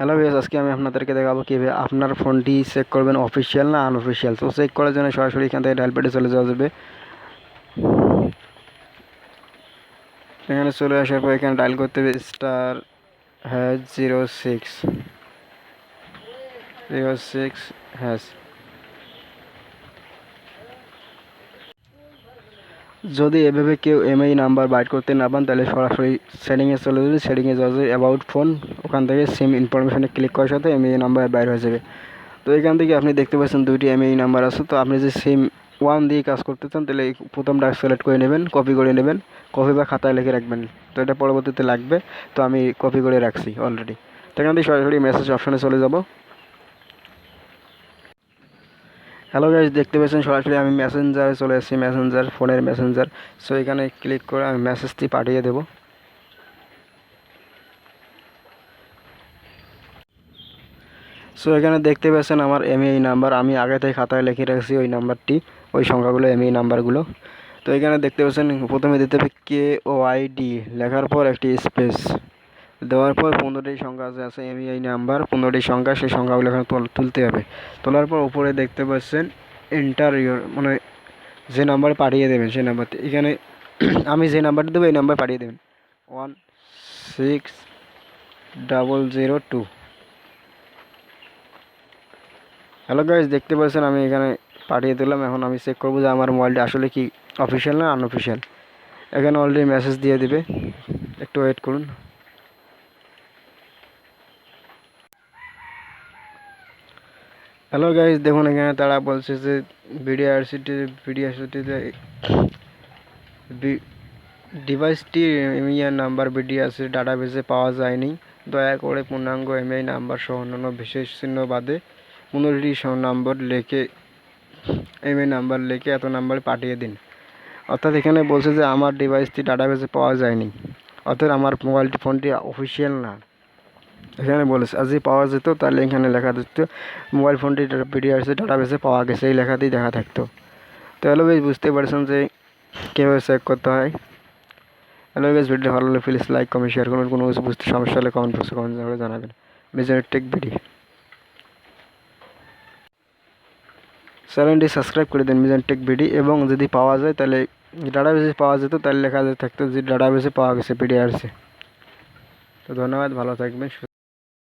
Hello viewers, আজকে আমি আপনাদেরকে দেখাবো কীভাবে আপনার ফোনটি চেক করবেন অফিসিয়াল না আনঅফিসিয়াল। তো চেক করার জন্য সরাসরি এখান থেকে ডায়াল প্যাডে চলে যাওয়া যাবে। এখানে চলে আসার পর এখানে ডায়াল করতে হবে *0606#। যদি এভাবে কেউ এমআই নাম্বার বাইট করতে না পান তাহলে সরাসরি সেটিংয়ে চলে যাবে। সেটিংয়ে যাওয়া যাবে অ্যাবাউট ফোন, ওখান থেকে সিম ইনফরমেশনে ক্লিক করার সাথে এমআই নাম্বার বাইর হয়ে যাবে। তো এখান থেকে আপনি দেখতে পাচ্ছেন দুইটি এমআই নাম্বার আছে। তো আপনি যে সিম 1 দিয়ে কাজ করতে চান তাহলে এই প্রথমটা সিলেক্ট করে নেবেন, কপি করে নেবেন, কপি বা খাতায় লিখে রাখবেন। তো এটা পরবর্তীতে লাগবে, তো আমি কপি করে রাখছি অলরেডি। তো এখান থেকে সরাসরি মেসেজ অপশনে চলে যাব। হ্যালো গাইস, দেখতে পাচ্ছেন সরাসরি আমি মেসেঞ্জারে চলে এসেছি, মেসেঞ্জার, ফোনের মেসেঞ্জার। সো এখানে ক্লিক করে আমি মেসেজটি পাঠিয়ে দেব। সো এখানে দেখতে পাচ্ছেন আমার এমএই নাম্বার, আমি আগে থেকে খাতায় লিখে রাখছি ওই নাম্বারটি, ওই সংখ্যাগুলো, এমএই নাম্বারগুলো। তো এখানে দেখতে পাচ্ছেন প্রথমে দিতে হবে KOID, লেখার পর একটি স্পেস দেওয়ার পর 15টি সংখ্যা আছে এমএই নাম্বার, 15টি সংখ্যা, সেই সংখ্যাগুলো এখানে তুলতে হবে। তোলার পর উপরে দেখতে পাচ্ছেন এন্টার ইউর, মানে যে নাম্বার পাঠিয়ে দেবেন সেই নাম্বারটি এখানে আমি যে নাম্বারটি দেবো এই নাম্বার পাঠিয়ে দেবেন 16002। হ্যালো গাইস, দেখতে পাচ্ছেন আমি এখানে পাঠিয়ে দিলাম। এখন আমি চেক করবো যে আমার মোবাইলটা আসলে কি অফিসিয়াল না আনঅফিসিয়াল। এখানে অলরেডি মেসেজ দিয়ে দিবে, একটু ওয়েট করুন। হ্যালো গাইস, দেখুন এখানে তারা বলছে যে বিডিআরসিতে ডিভাইসটির এমআই নাম্বার বিডিআরসি ডাটাবেসে পাওয়া যায়নি। দয়া করে পূর্ণাঙ্গ এমআই নাম্বার সহ অন্যান্য বিশেষ চিহ্ন বাদে 15টি নম্বর লিখে এমআই নাম্বার লিখে এত নাম্বারে পাঠিয়ে দিন। অর্থাৎ এখানে বলছে যে আমার ডিভাইসটি ডাটাবেসে পাওয়া যায়নি, অর্থাৎ আমার মোবাইলটি ফোনটি অফিসিয়াল না। এখানে বলেছে আর যদি পাওয়া যেত তাহলে এখানে লেখা দিত মোবাইল ফোনটি বিডিআরসি ডাটাবেসে পাওয়া গেছে, এই লেখাতেই দেখা থাকতো। তো হ্যালো গাইস, বুঝতে পারছেন যে কীভাবে চেক করতে হয়। হ্যালো গাইস, ভিডিওটি ভালো লাগলে প্লিজ লাইক, কমেন্ট, শেয়ার করুন। কোনো কিছু বুঝতে সমস্যা হলে কমেন্ট বক্সে কমেন্ট করে জানাবেন। মেজর টেক ভিডিও চ্যানেলটি সাবস্ক্রাইব করে দিন, মিজান টেক ভিডি। এবং যদি পাওয়া যায় তাহলে ডাটাবেসে পাওয়া যেত তাহলে লেখা থাকতো যে ডাটাবেসে পাওয়া গেছে বিডিআরসি। তো ধন্যবাদ, ভালো থাকবেন।